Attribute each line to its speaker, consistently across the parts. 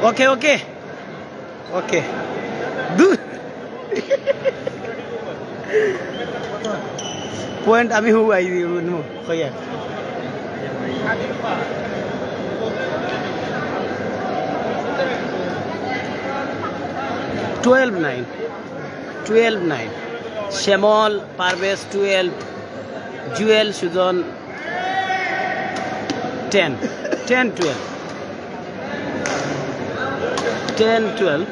Speaker 1: ওকে ওকে ওকে দূর পয়েন্ট আমি who I know কইয়া 12-9 12-9 শ্যামল পারভেজ 12 জুয়েল সুজন 10 10-12 10-12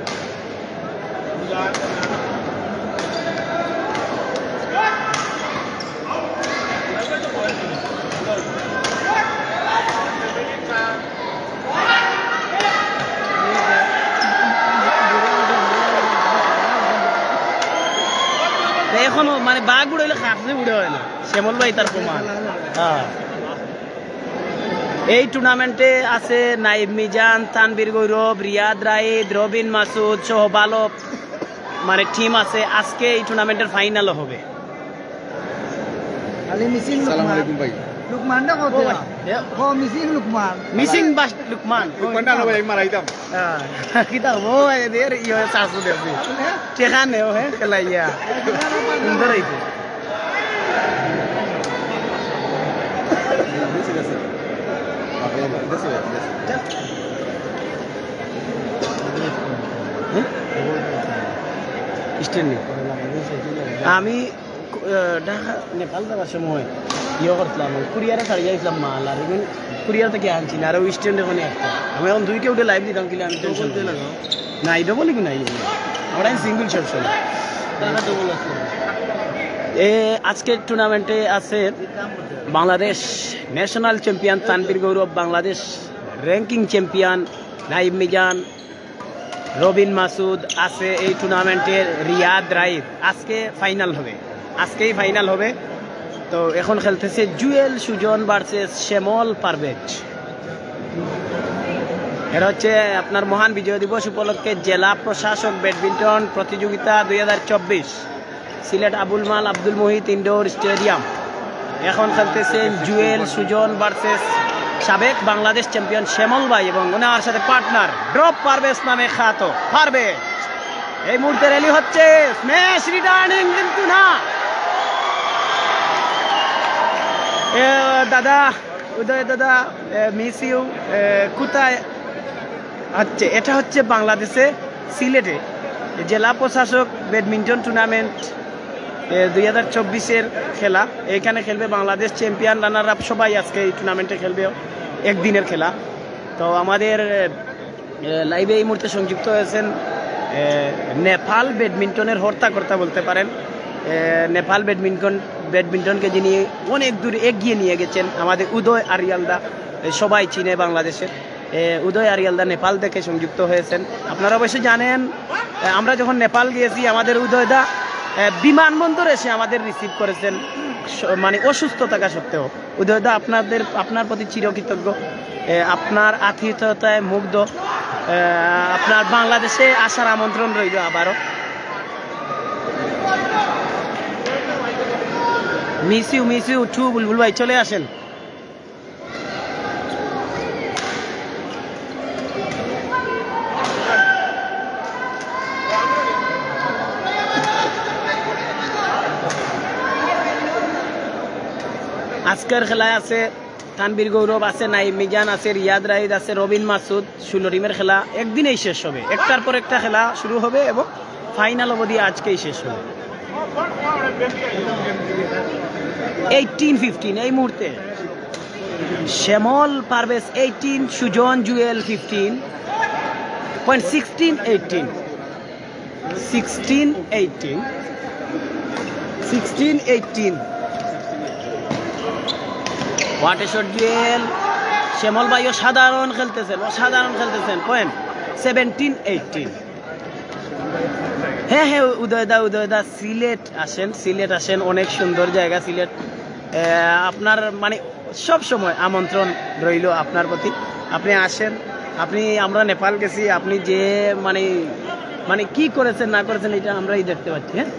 Speaker 1: এখনো মানে বাঘ উড়াইলে খাসে উড়ে হয় না শ্যামল ভাই তার প্রমাণ এই টুর্নামেন্টে আছে নাইব মিজান তানবীর গৌরব রিয়াদ রাইদ রবিন মাসুদ সহ ভালো মানে টিম আছে আজকে এই টুর্নামেন্টের ফাইনালও হবে
Speaker 2: আসসালামু আলাইকুম ভাই
Speaker 3: লুকমান না কত ও মিসিং লুকমান
Speaker 1: মিসিং বাস লুকমান
Speaker 2: না ভাই মারাইতাম
Speaker 1: কিতা ও এদের ইয়ে সাসু দেবি ঠিকানে ও হে খেলাইয়া সুন্দর হইছে আমি ঢাকা নেপাল যাওয়ার সময় ইয়ে করছিলাম কুরিয়ারে ছাড়িয়ে আসলাম মাল আর এখন কুরিয়ার থেকে আনছি না আর ওই স্ট্যান্ডে ওখানে একটা আমি এখন দুইকে উঠে লাইভ দিতাম কিনা আমি টেনশন দিয়ে লাগাও নাই ডবল কি নাই আমরা সিঙ্গল সবসময় আজকের টুর্নামেন্টে আছে বাংলাদেশ ন্যাশনাল চ্যাম্পিয়ন তানবীর গৌরব বাংলাদেশ র্যাঙ্কিং চ্যাম্পিয়ন নাইব মিজান রবিন মাসুদ আছে এই টুর্নামেন্টের রিয়াদ রাইদ আজকে ফাইনাল হবে আজকেই ফাইনাল হবে তো এখন খেলতেছে জুয়েল সুজন ভার্সেস শ্যামল পারভেজ এটা হচ্ছে আপনার মহান বিজয় দিবস উপলক্ষে জেলা প্রশাসক ব্যাডমিন্টন প্রতিযোগিতা 2024 সিলেট আবুল মাল আব্দুল মুহিত ইনডোর স্টেডিয়াম এখন খেলতেছেন জুয়েল সুজন ভার্সেস সাবেক বাংলাদেশ চ্যাম্পিয়ন শ্যামল ভাই এবং ওনার সাথে পার্টনার ড্রপ পারভেজ নামে খ্যাত পারভেজ এই মুহূর্তে র্যালি হচ্ছে স্ম্যাশ রিটার্নিং কিন্তু না দাদা উদয় দাদা মিস ইউ কোথায় হচ্ছে এটা হচ্ছে বাংলাদেশে সিলেটে জেলা প্রশাসক ব্যাডমিন্টন টুর্নামেন্ট 2024-এর খেলা এখানে খেলবে বাংলাদেশ চ্যাম্পিয়ন রানার আপ সবাই আজকে এই টুর্নামেন্টে খেলবে একদিনের খেলা তো আমাদের লাইভে এই মুহূর্তে সংযুক্ত হয়েছেন নেপাল ব্যাডমিন্টনের হর্তাকর্তা বলতে পারেন নেপাল ব্যাডমিন্টনকে যিনি অনেক দূর এগিয়ে নিয়ে গেছেন আমাদের উদয় আরিয়ালদা সবাই চিনে বাংলাদেশের উদয় আরিয়ালদা নেপাল থেকে সংযুক্ত হয়েছেন আপনারা অবশ্যই জানেন আমরা যখন নেপাল গিয়েছি আমাদের উদয়দা বিমানবন্দরে এসে আমাদের রিসিভ করেছেন মানে অসুস্থ থাকা সত্ত্বেও উদয়দা আপনার প্রতি চিরকৃতজ্ঞ আপনার আতিথ্যতায় মুগ্ধ আপনার বাংলাদেশে আসার আমন্ত্রণ রইল আবারও মিস ইউ টু বুলবুল ভাই চলে আসেন আজকের খেলায় আছে তানবীর গৌরব আছে নাইব মিজান আছে রিয়াদ রাইদ আছে রবিন মাসুদ 16 টিমের খেলা একদিনেই শেষ হবে একটার পর একটা খেলা শুরু হবে এবং ফাইনাল অবধি আজকেই শেষ হবে 18-15 এই মুহূর্তে Shyamal Parvez 18 Sujan Jewel 15.16-18 what a shot Jewel Shyamal ভাই অসাধারণ খেলতেছেন পয়েন্ট 17-18 হ্যাঁ উদয়দা সিলেট আসেন অনেক সুন্দর জায়গা সিলেট আপনার মানে সব সময় আমন্ত্রণ রইল আপনার প্রতি আপনি আসেন আমরা নেপাল গেছি আপনি যে মানে কি করেছেন না করেছেন এটা আমরাই দেখতে পাচ্ছি হ্যাঁ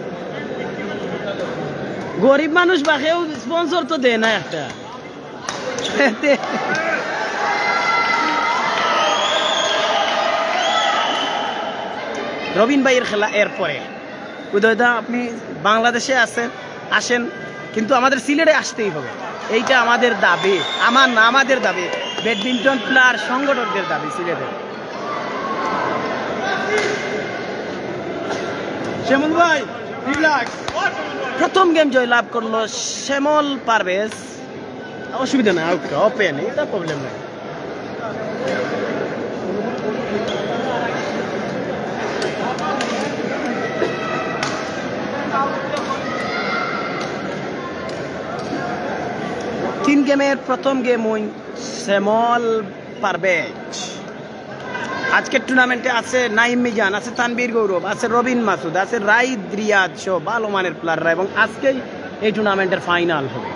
Speaker 1: গরিব মানুষ বাকেও স্পন্সর তো দেয় না একটা রবিন ভাইয়ের খেলা এরপরে। উদয়দা আপনি বাংলাদেশে আসেন, কিন্তু আমাদের সিলেটে আসতেই হবে, এইটা আমাদের দাবি, আমার না আমাদের দাবি, ব্যাডমিন্টন প্লেয়ার সংগঠকদের দাবি সিলেটে। শ্যামল ভাই রিল্যাক্স। প্রথম গেম জয়লাভ করলো শ্যামল পারভেজ, অসুবিধা নাই, ওপেন, এটা প্রবলেম নাই। তিন গেমের প্রথম গেম উইন শ্যামল পারভেজ। আজকের টুর্নামেন্টে আছে নাইম মিজান, আছে তানবীর গৌরব, আছে রবিন মাসুদ, আছে রাইদ রিয়াদ সহ ভালো মানের প্লেয়াররা, এবং আজকেই এই টুর্নামেন্টের ফাইনাল হবে।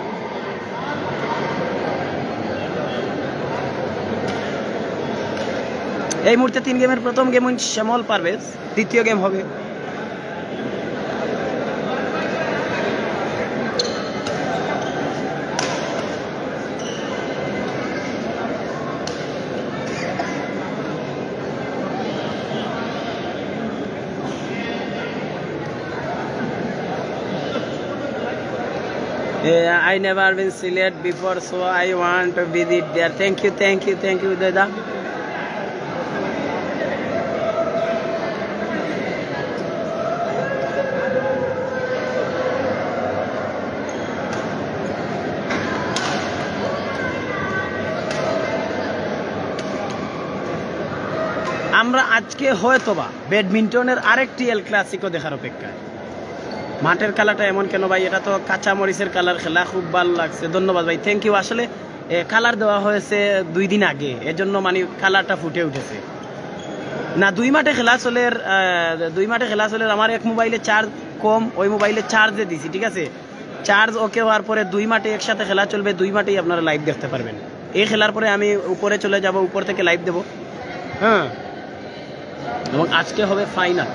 Speaker 1: এই মুহূর্তে তিন গেমের প্রথম গেম উইন শ্যামল পারভেজ, দ্বিতীয় গেম হবে। I never been Sylhet before, so I want to visit there. Thank you, Dada. আমরা আজকে হয়তোবা ব্যাডমিন্টনের আরেকটি এল ক্লাসিকো দেখার অপেক্ষায়। মাঠের খেলাটা এমন কেন ভাই, এটা তো কাঁচা মরিচের কালার খেলা, খুব ভালো লাগছে, ধন্যবাদ ভাই, থ্যাংক ইউ। আসলে কালার দেওয়া হয়েছে 2 দিন আগে, এজন্য মানে কালারটা ফুটে উঠেছে না। 2 মাঠে খেলা চলে, আমার এক মোবাইলে চার্জ কম, ওই মোবাইলে চার্জে দিছি, ঠিক আছে, চার্জ ওকে হওয়ার পরে 2 মাঠে একসাথে খেলা চলবে, 2 মাঠেই আপনারা লাইভ দেখতে পারবেন। এই খেলার পরে আমি উপরে চলে যাব, উপর থেকে লাইভ দেব, হ্যাঁ, এবং আজকে হবে ফাইনাল।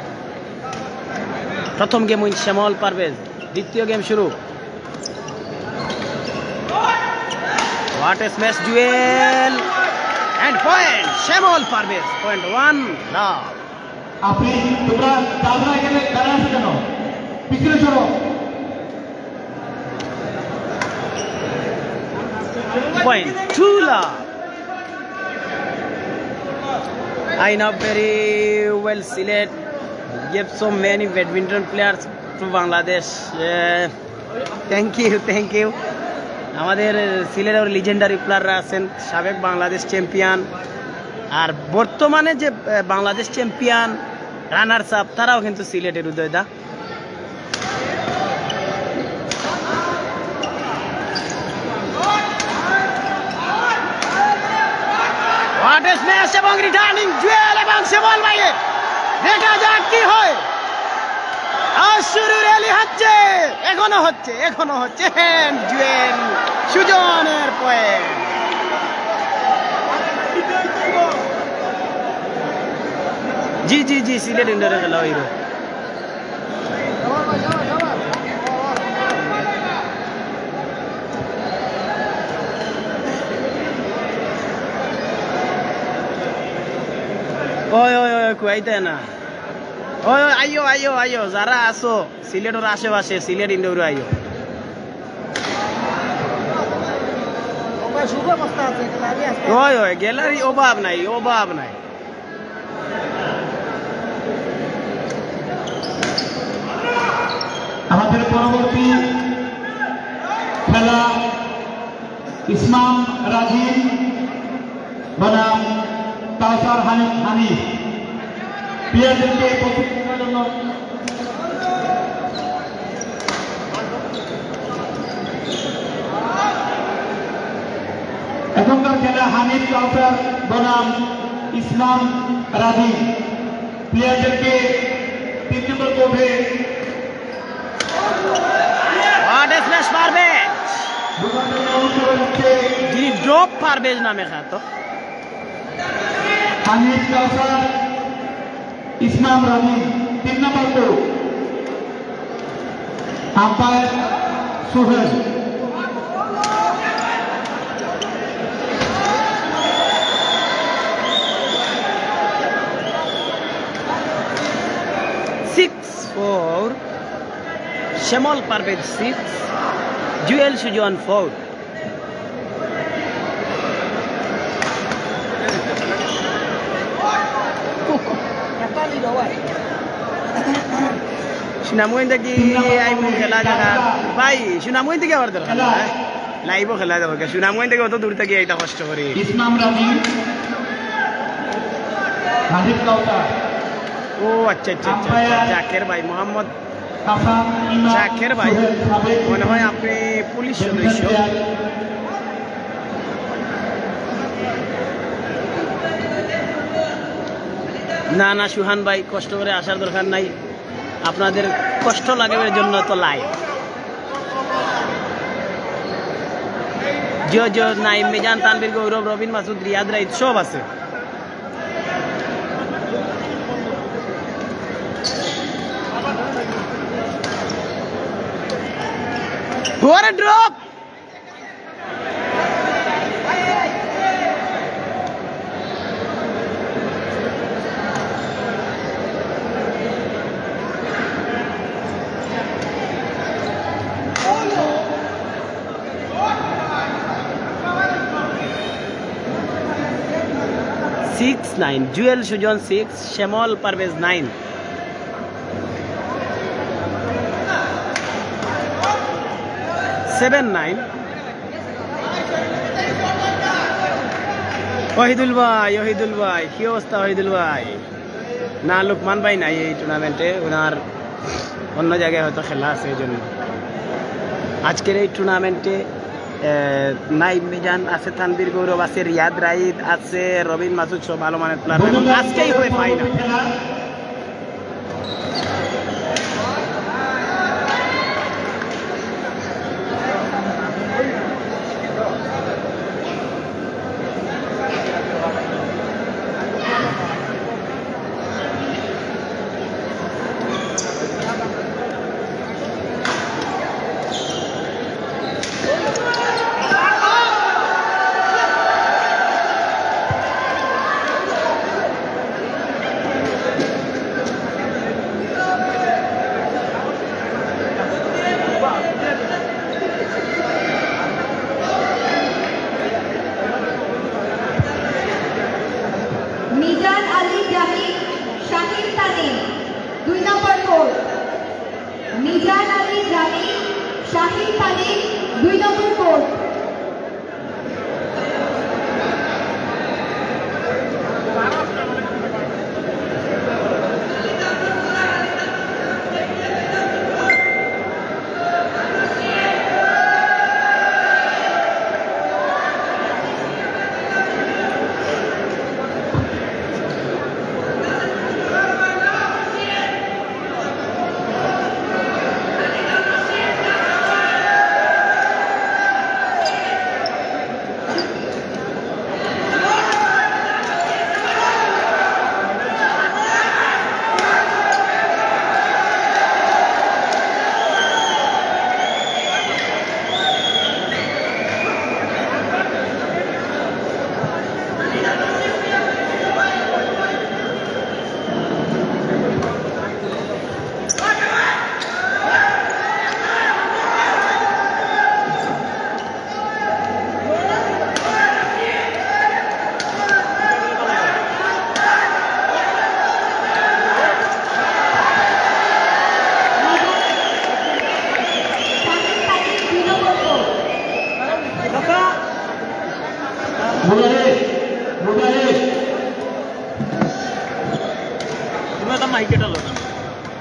Speaker 1: প্রথম গেম উইন শ্যামল পারভেজ, দ্বিতীয় গেম শুরু। What a smash dual end point Shyamal Parvez, point 1 লাভ।
Speaker 4: আপনি তোমরা দাদা এখানে দাঁড়া আছে কেন, পিছনে সরো।
Speaker 1: Point 2 love. I know very well Sylhet. You have so many badminton players from Bangladesh. Thank you. আমাদের সিলেটের লিজেন্ডারি প্লেয়াররা আছেন, সাবেক বাংলাদেশ চ্যাম্পিয়ন, আর বর্তমানে যে বাংলাদেশ চ্যাম্পিয়ন রানার্স আপ, তারাও কিন্তু সিলেটের। উদয়দা হোয়াট এ স্ম্যাশ এবং রিটার্নিং জুয়েল, এবং শ্যামল ভাইয়ের, দেখা যাক কি হয়। আর শুরু রেলি হচ্ছে, এখনো হচ্ছে হ্যান্ড জুয়েল, সুজনের পয়েন্ট। জি সিলেট ইন্ডোরে খেলা হইল। ওই কুয়াইতে না, ওই আইও যারা আসো সিলেটের আশেপাশে, সিলেট ইন্ডোরে আইও। ওই গ্যালারি অভাব নাই।
Speaker 4: আমাদের পরবর্তী খেলা ইসমাম রাজিব বনাম কাউসার হানিফ, প্লেয়ারদেরকে প্রস্তুত করার জন্য এখনকার খেলা হানিফ কাউসার বনাম ইসমাম রাজিব, প্লেয়ারদেরকে 3 নম্বর কোর্টে
Speaker 1: যিনি ড্রপ পারভেজ নামে খ্যাত।
Speaker 4: হানিফ কাউসার ইসমাম রাজিব 3 নম্বর কোর্ট, আম্পায়ার সোহেল।
Speaker 1: শ্যামল পারভেজ 6, জুয়েল সুজন 4। সুনামগঞ্জ থেকে আইব খেলা দেখা ভাই, সুনামগঞ্জ থেকে আবার দরকার লাইভ খেলা যাবো। সুনামগঞ্জ থেকে অত দূর থেকে এটা কষ্ট করি।
Speaker 4: ইসলাম রাজীব রাজীব কাউতা
Speaker 1: ও আচ্ছা আচ্ছা আচ্ছা, জাকের ভাই, মোহাম্মদ
Speaker 4: হাসান ইমাম
Speaker 1: জাকের ভাই, মনে হয় আপনি পুলিশ সদস্য। না না সুহান ভাই, কষ্ট করে আসার দরকার নাই, আপনাদের কষ্ট লাগাবার জন্য তো লাই নাইম মিজান তানভীর গৌরব রবিন মাসুদ রিয়াদ রাইদ সব আছে। ড্রপ সিক্স 9, জুয়েল সুজন 6, শ্যামল পারভেজ 9। সেভেন 9, ওহিদুল ভাই কি অবস্থা ওহিদুল ভাই? না লুকমান ভাই নাই এই টুর্নামেন্টে, ওনার অন্য জায়গায় হয়তো খেলা আছে, এই জন্য আজকের এই টুর্নামেন্টে নাইম মিজান আছে, তানভীর গৌরব আছে, রিয়াদ রাইদ আছে, রবিন মাসুদ সব ভালো মানের প্লেয়ার। আজকেই হবে ফাইনাল।
Speaker 5: মিজান আলী জাহিদ শাহিন তানিম 2 নম্বর কোর্ট। মিজান আলী জাহিদ শাহিন তানিম 2 নম্বর কোর্ট।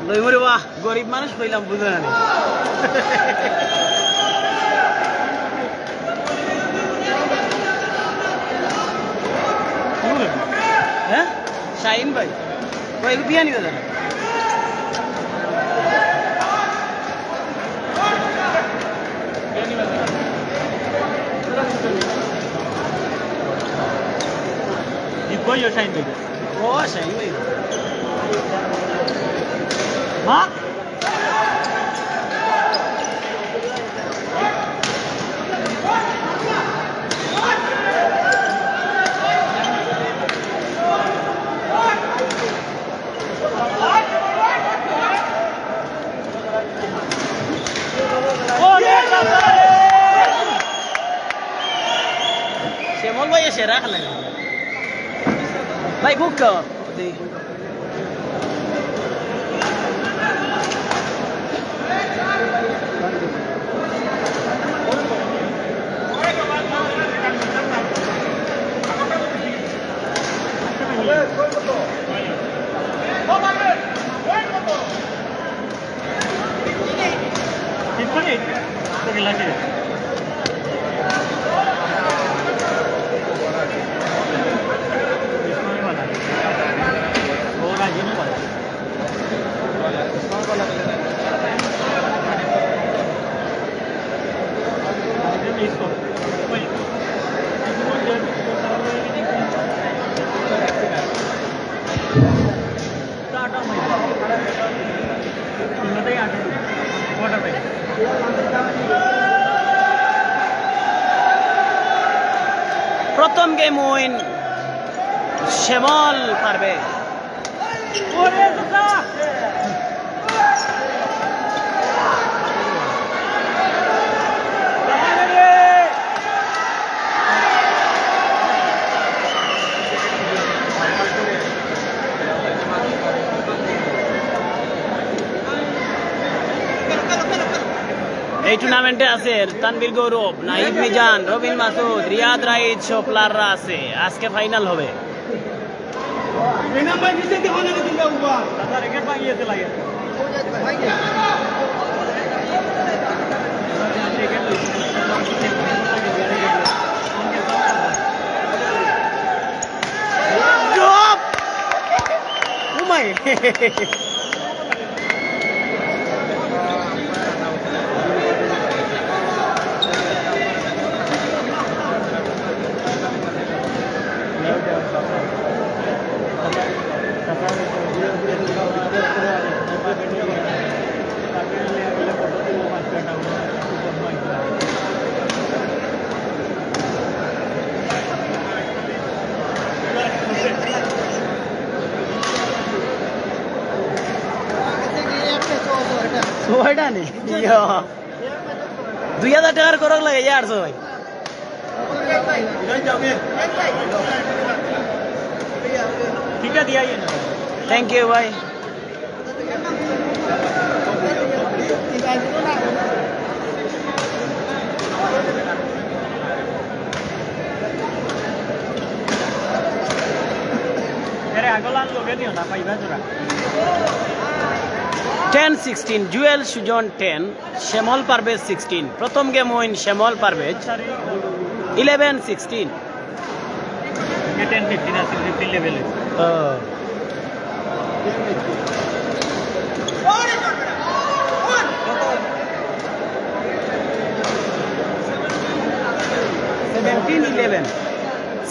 Speaker 5: লইমরে বাহ, গরিব মানুষ কইলাম বুঝে না। হ্যাঁ শাহিন ভাই দিয়া নিতে জানা শাহিন ভাই। ও শাহিন ভাই Mark?
Speaker 1: সেরা খেলা ভাই বুক প্রথম গেম উইন শ্যামল পারবে এই টুর্নামেন্টে আছে তানভীর গৌরব, নাহিদ মিজান, রবিন মাসুদ, রিয়াদ রাইদ সব প্লেয়াররা আছে। আজকে ফাইনাল হবে। ওইটা নেই 2000 টাকার করক লাগে 800 ভাই।
Speaker 5: ठीक है दिया ये ना
Speaker 1: थैंक यू भाई।
Speaker 5: मेरे आगोलान लोगे दियो ना पाइबा जरा
Speaker 1: 10-16 জুয়েল সুজন 10 শ্যামল পারভেজ 16। প্রথম গেম উইন শ্যামল পারভেজ 11-16।
Speaker 5: ये 10-15 আছে 15 লেভেলে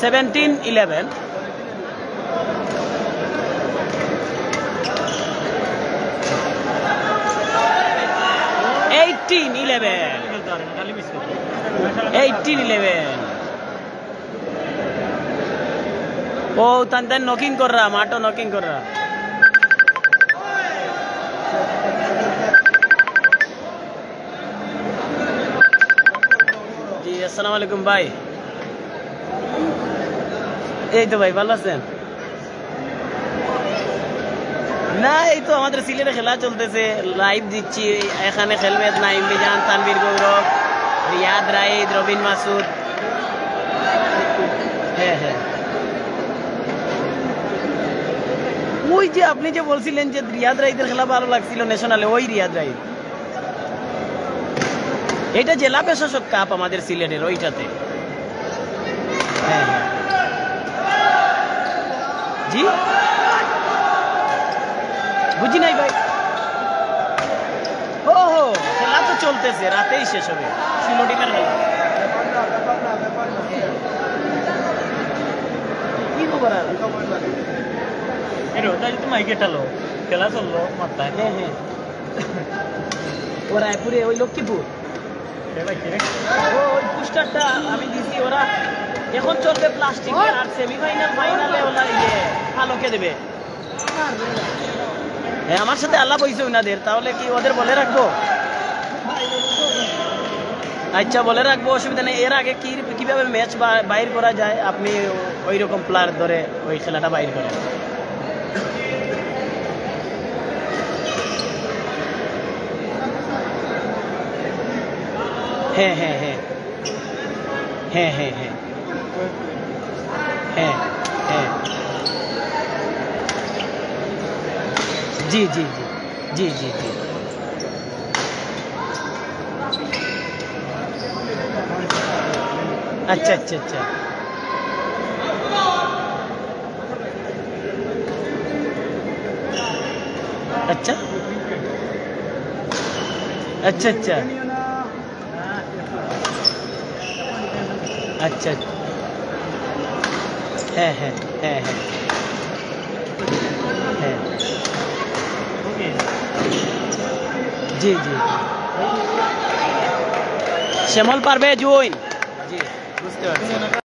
Speaker 1: 17-11 18-11 ও তান নকিং কর রা মাটো নকিং কর রা জি আসসালামু আলাইকুম ভাই। এই তো ভাই ভালো আছেন? না এই তো আমাদের সিলেটে খেলা চলতেছে, লাইভ দিচ্ছি। এখানে খেলবে নাহিদ মিজান, তানভীর গৌরব, রিয়াদ রাইদ, রবিন মাসুদ। হ্যাঁ হ্যাঁ ওই যে আপনি যে বলছিলেন যে রিয়াদ রাইদের খেলা ভালো লাগছিল ন্যাশনালে, ওই রিয়াদ রাইদ। এটা জেলা প্রশাসক কাপ আমাদের সিলেটের ওইটাতে। হ্যাঁ জি বুঝি নাই ভাই। ও হো খেলা তো চলতেছে, রাতেই শেষ হবে। 16 টিমের খেলা। কি খবর আর
Speaker 5: এর ওটা যদি মাইকে টালো খেলা চললো মাত্রায়।
Speaker 1: হ্যাঁ হ্যাঁ ও রায়পুরে ওই লক্ষ্মীপুর ওই পোস্টারটা আমি দিছি। ওরা এখন চলবে প্লাস্টিক আর সেমিফাইনাল ফাইনালে ওরা আলোকে দেবে। হ্যাঁ আমার সাথে আল্লাহ বইছে ওনাদের, তাহলে কি ওদের বলে রাখবো? আচ্ছা বলে রাখবো, অসুবিধা নেই। এর আগে কিভাবে ম্যাচ বাইর করা যায়, আপনি ওই রকম প্লেয়ার ধরে ওই খেলাটা বাইর করেন। হ্যাঁ হ্যাঁ হ্যাঁ হ্যাঁ হ্যাঁ হ্যাঁ হ্যাঁ হ্যাঁ জি জি জি জি জি জি अच्छा अच्छा अच्छा अच्छा अच्छा अच्छा अच्छा है है जी जी শ্যামল পারবে জুইন জি বুঝতে পারছি।